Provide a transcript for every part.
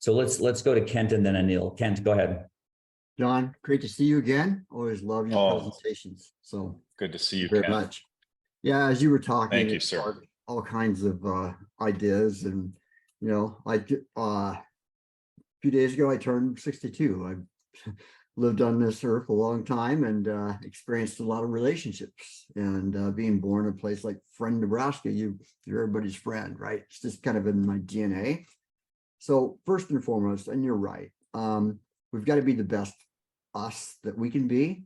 So let's go to Kent and then Anil. Kent, go ahead. John, great to see you again. Always love your Oh, presentations. So good to see you, very Ken. much. Yeah, as you were talking, Thank you, it sir. sparked all kinds of ideas, and a few days ago I turned 62. I've lived on this earth a long time and experienced a lot of relationships. And being born in a place like Friend, Nebraska, you're everybody's friend, right? It's just kind of in my DNA. So first and foremost, and you're right, we've got to be the best us that we can be.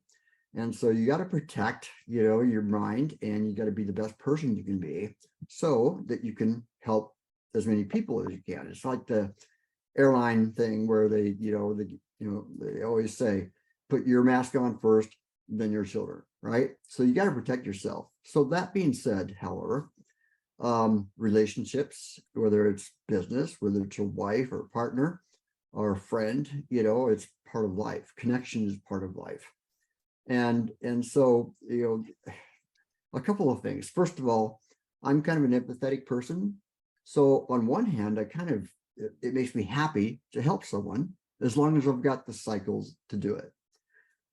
And so you got to protect, your mind, and you got to be the best person you can be so that you can help as many people as you can. It's like the airline thing where they always say, put your mask on first, then your children, right? So you got to protect yourself. So that being said, however, relationships, whether it's business, whether it's a wife or a partner or a friend, it's part of life. Connection is part of life. And so, a couple of things. First of all, I'm kind of an empathetic person. So on one hand, it makes me happy to help someone as long as I've got the cycles to do it.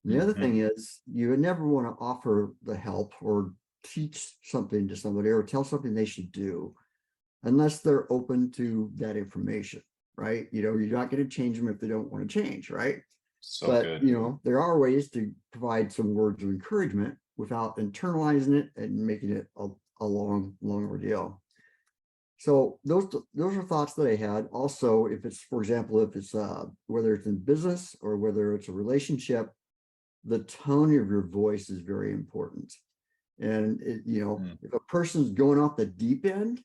The other thing is, you would never want to offer the help or teach something to somebody or tell something they should do unless they're open to that information, right? You're not going to change them if they don't want to change, right? But there are ways to provide some words of encouragement without internalizing it and making it a long ordeal. So those are thoughts that I had. Also, if it's, for example, whether it's in business or whether it's a relationship, the tone of your voice is very important. And if a person's going off the deep end,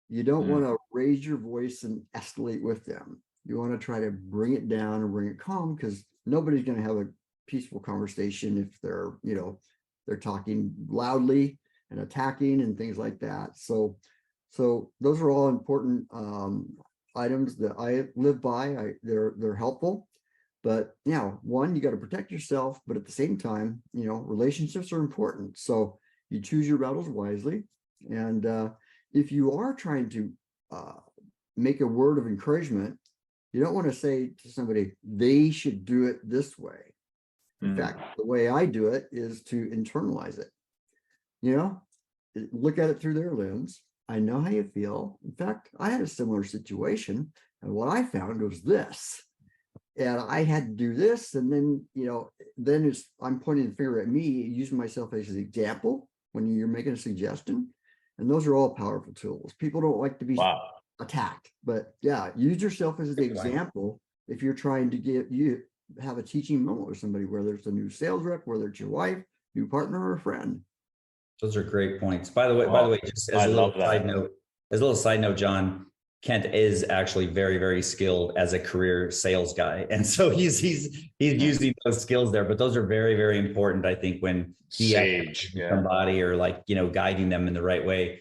you don't want to raise your voice and escalate with them. You want to try to bring it down and bring it calm, because nobody's going to have a peaceful conversation if they're talking loudly and attacking and things like that. So those are all important items that I live by. They're helpful. But one, you got to protect yourself, but at the same time, relationships are important. So you choose your battles wisely. And if you are trying to make a word of encouragement, you don't want to say to somebody, they should do it this way. In fact, the way I do it is to internalize it. Look at it through their lens. I know how you feel. In fact, I had a similar situation, and what I found was this. And I had to do this, and then I'm pointing the finger at me, using myself as an example when you're making a suggestion. And those are all powerful tools. People don't like to be attacked, but use yourself as the example if you're trying to have a teaching moment with somebody, whether it's a new sales rep, whether it's your wife, new partner, or a friend. Those are great points. By the way, just as a little side note, John, Kent is actually very, very skilled as a career sales guy. And so he's using those skills there, but those are very, very important, I think, when somebody or guiding them in the right way.